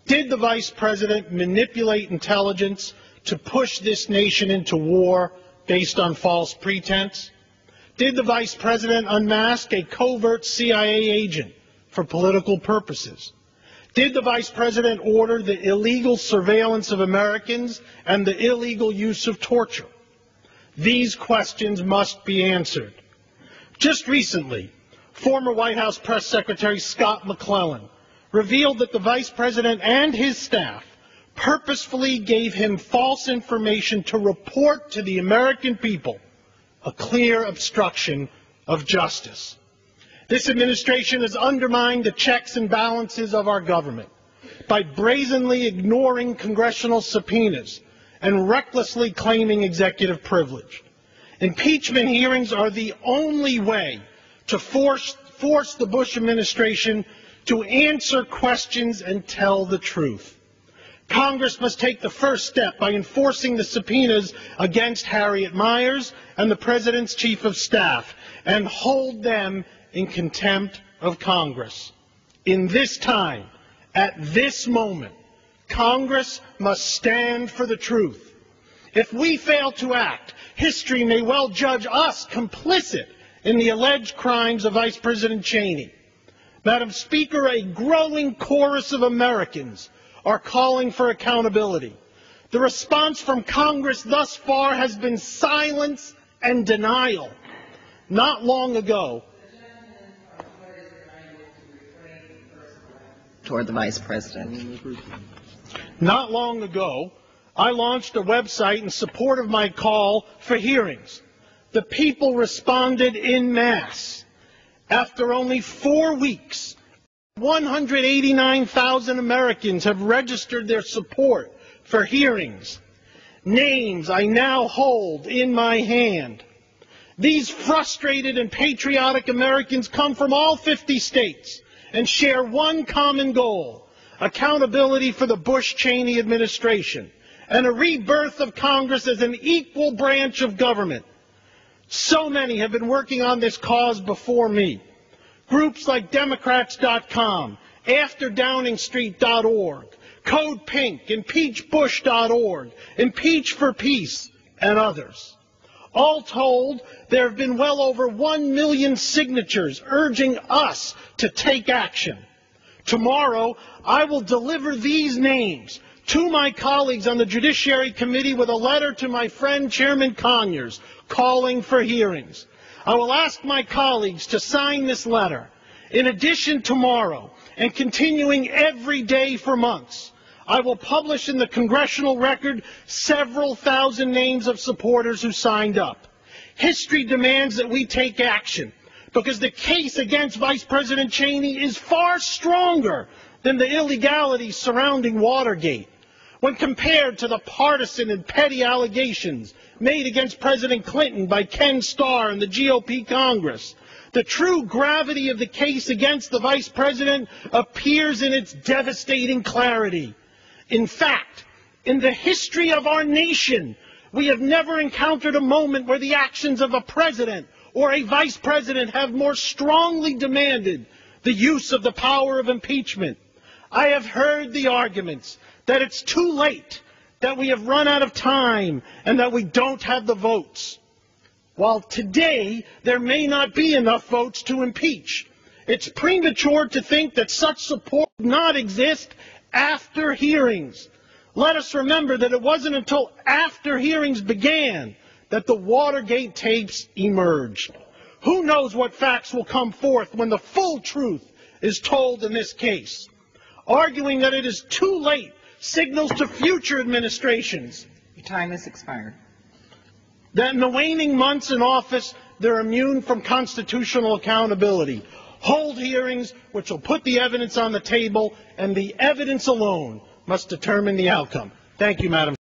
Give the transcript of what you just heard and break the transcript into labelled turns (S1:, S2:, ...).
S1: Did the Vice President manipulate intelligence to push this nation into war based on false pretense? Did the Vice President unmask a covert CIA agent for political purposes? Did the Vice President order the illegal surveillance of Americans and the illegal use of torture? These questions must be answered. Just recently, former White House Press Secretary Scott McClellan revealed that the Vice President and his staff purposefully gave him false information to report to the American people, a clear obstruction of justice. This administration has undermined the checks and balances of our government by brazenly ignoring congressional subpoenas and recklessly claiming executive privilege. Impeachment hearings are the only way to force the Bush administration to answer questions and tell the truth. Congress must take the first step by enforcing the subpoenas against Harriet Miers and the President's Chief of Staff and hold them in contempt of Congress. In this time, at this moment, Congress must stand for the truth. If we fail to act, history may well judge us complicit in the alleged crimes of Vice President Cheney. Madam Speaker, a growing chorus of Americans are calling for accountability. The response from Congress thus far has been silence and denial. Not long ago,
S2: toward the Vice President.
S1: Not long ago, I launched a website in support of my call for hearings. The people responded en masse. After only 4 weeks, 189,000 Americans have registered their support for hearings. Names I now hold in my hand. These frustrated and patriotic Americans come from all 50 states and share one common goal: accountability for the Bush-Cheney administration and a rebirth of Congress as an equal branch of government. So many have been working on this cause before me. Groups like Democrats.com, AfterDowningstreet.org, Code Pink, ImpeachBush.org, Impeach for Peace, and others. All told, there have been well over 1 million signatures urging us to take action. Tomorrow, I will deliver these names to my colleagues on the Judiciary Committee with a letter to my friend Chairman Conyers calling for hearings. I will ask my colleagues to sign this letter. In addition, tomorrow, and continuing every day for months, I will publish in the Congressional Record several thousand names of supporters who signed up. History demands that we take action because the case against Vice President Cheney is far stronger than the illegalities surrounding Watergate. When compared to the partisan and petty allegations made against President Clinton by Ken Starr and the GOP Congress, the true gravity of the case against the Vice President appears in its devastating clarity. In fact, in the history of our nation, we have never encountered a moment where the actions of a president or a vice president have more strongly demanded the use of the power of impeachment. I have heard the arguments that it's too late, that we have run out of time, and that we don't have the votes. While today there may not be enough votes to impeach, it's premature to think that such support would not exist after hearings. Let us remember that it wasn't until after hearings began that the Watergate tapes emerged. Who knows what facts will come forth when the full truth is told in this case? Arguing that it is too late signals to future administrations.
S2: Your time has expired.
S1: That in the waning months in office, they're immune from constitutional accountability. Hold hearings which will put the evidence on the table, and the evidence alone must determine the outcome. Thank you, Madam